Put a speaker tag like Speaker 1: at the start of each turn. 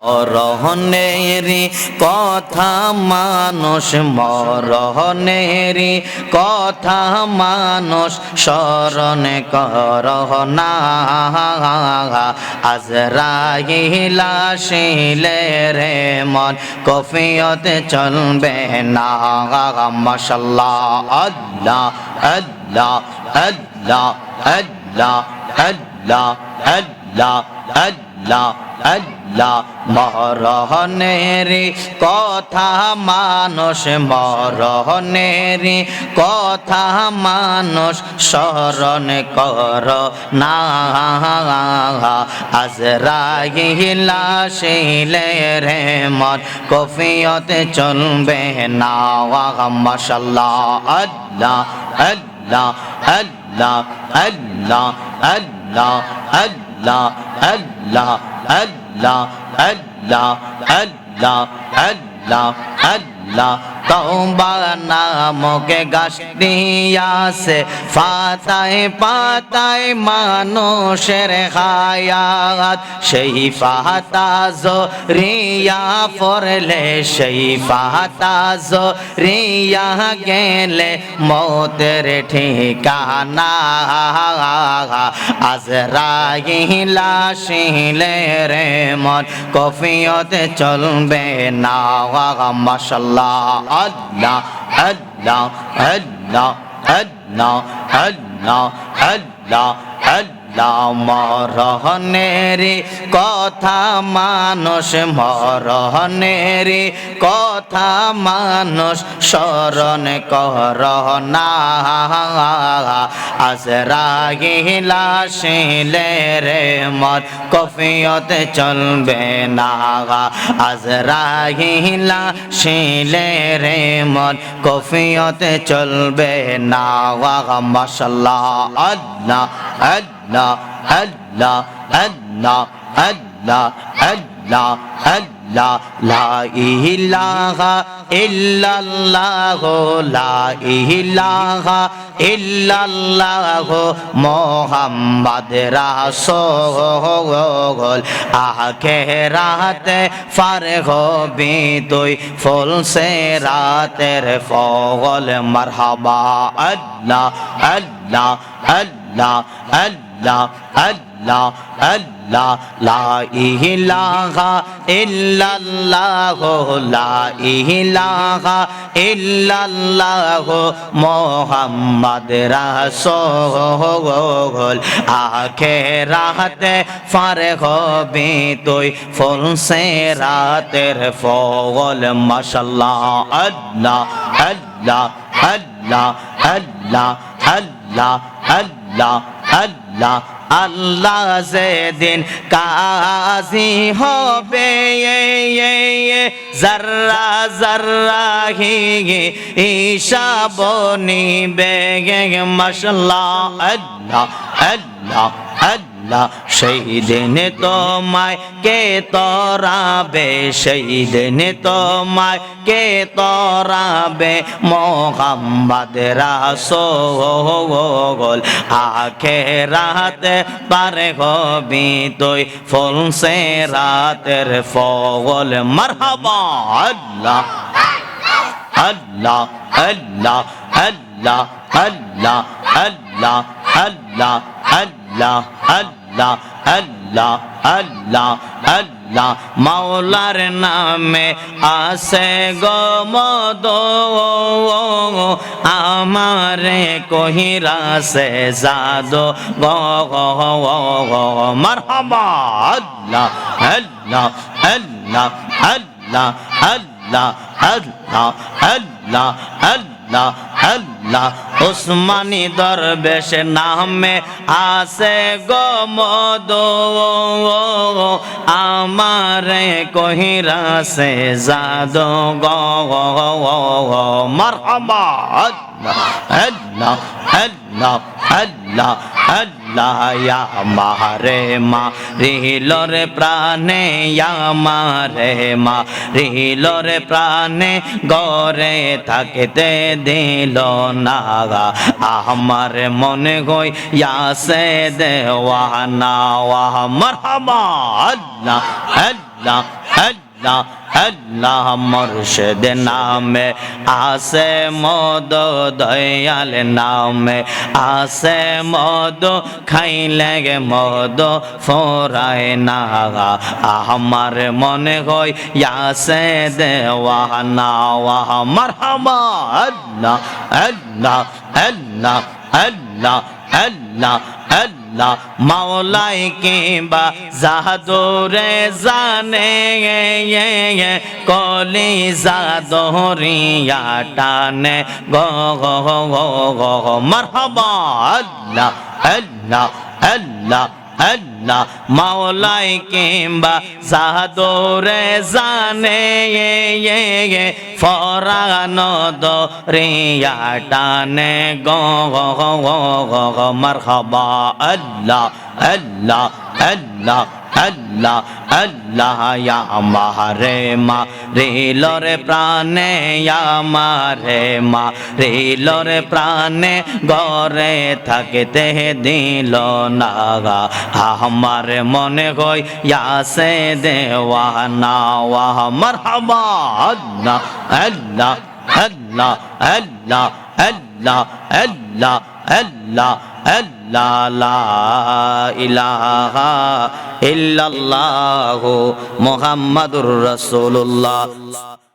Speaker 1: মরণেরি কথা মানুষ মরণেরি কথা মানুষ স্মরণ করহ না আজরাইল আসিলে রে মন কফিয়ত চলবে না মাশাআল্লাহ আল্লাহ আল্লাহ আল্লাহ আল্লাহ আল্লাহ আল্লাহ আল্লাহ আল্লাহ মরণেরি কথা মানুষ মরণেরি কথা মানুষ স্মরণ কর না আজরাইল আসিলে রে মন কফিয়ত চলবে না মাশাআল্লাহ আল্লাহ আল্লাহ আল্লাহ আল্লাহ আল্লাহ আল্লাহ আল্লাহ আল্লাহ আল্লাহ আল্লাহ আল্লাহ আল্লাহ তওবা নামক গাছ দিয়াছে পাতায় পাতায় মানুষের হায়াত সেই পাতা জরিয়া পড়লে সেই পাতা জরিয়া গেলে মৌতের ঠিকানা আজরাইল আসিলে রে মন কফিয়ত চলবে না মাশাআল্লাহ আল্লাহ আল্লাহ আল্লাহ আল্লাহ আল্লাহ আল্লাহ আল্লাহ মরণেরি কথা মানুষ মরণেরি কথা মানুষ স্মরণ কর না আজরাইল আসিলে রে মন কফিয়ত চলবে না আজরাইল আসিলে রে মন কফিয়ত চলবে না মাশাআল্লাহ আল্লাহ আল্লাহ আল্লাহ আল্লাহ আল্লাহ আল্লাহ আল্লাহ লা ইলাহা ইল্লাল্লাহ লা ইলাহা ইল্লাল্লাহ মুহাম্মদ রাসূল আখিরাতে পার হবি তুই ফুল সে রাতের ফল মারহাবা আল্লাহ আল্লাহ আল্লাহ আল্লাহ আল্লাহ আল্লাহ লা ইলাহা ইল্লাল্লাহ লা ইলাহা ইল্লাল্লাহ মুহাম্মদ রাসূল আখিরাতে পার হবি তুই ফুল সে রাতের ফল মাশাআল্লাহ আল্লাহ আল্লাহ আল্লাহ আল্লাহ আল্লাহ আল্লাহ আল্লাহ আল্লাহ যেদিন কাজী হবে জর্রা জর্রা হিসাব নিবে মাশাআল্লাহ আল্লাহ আল্লাহ আল্লাহ সেই দিন তোমায় কে তরাবে সেই দিন তোমায় কে তরাবে মুহাম্মদ রাসূল আখিরাতে পার হবি তুই ফুল সে রাতের ফল মারহাবা আল্লাহ আল্লাহ আল্লাহ আল্লাহ আল্লাহ আল্লাহ আল্লাহ আল্লাহ আল্লাহ আল্লাহ আল্লাহ আল্লাহ মাওলার নামে আসে গো মদো আমারে কহিরা সে জাদো গো মারহাবা আল্লাহ আল্লাহ আল্লাহ আল্লাহ আল্লাহ আল্লাহ আল্লাহ আল্লাহ আল্লাহ উসমানী দরবেশ নামে আসে গো মদো আমারে কহিরা সে জাদো গো মারহাবা আল্লাহ আল্লাহ আল্লাহ আল্লাহ আল্লাহ ইয়া মারে মা রিহিলরে প্রাণে ইয়া মারে মা রিহিলরে প্রাণে গরে থাকতে দিল না আমার মনে হই ইয়াসে দেওয়ানা ওয়া মারহাবা আল্লাহ আল্লাহ আল্লাহ আল্লাহ মুর্শিদ নামে আসে মদ দয়াল নামে আসে মদ খাইলে গে মদ ফোরায় না আমার মনে হয় ইয়াসে দেওয়ানা ওয়াহ মারহাবা আল্লাহ আল্লাহ আল্লাহ আল্লাহ আল্লাহ আল্লাহ মাওলাই কিংবা জাদুরে জানে কলি জাদুরিয়া টানে গো গো গো গো মারহাবা আল্লাহ আল্লাহ আল্লাহ আল্লাহ মাওলাই কিংবা জাদুরে জানে ফরানো দরিয়া টানে গো গো গো গো মারহাবা আল্লাহ আল্লাহ আল্লাহ আল্লাহ আল্লাহ ইয়া মারে মা রেলরে প্রাণে ইয়া মারে মা রেলরে প্রাণে গরে থাকতে দিল না আমার মনে হয় ইয়াসে দেওয়ানা ওয়াহ মারহাবা আল্লাহ আল্লাহ আল্লাহ আল্লাহ আল্লাহ আল্লাহ আল্লাহ আল্লাহ লা ইলাহা ইল্লাল্লাহু মুহাম্মাদুর রাসূলুল্লাহ।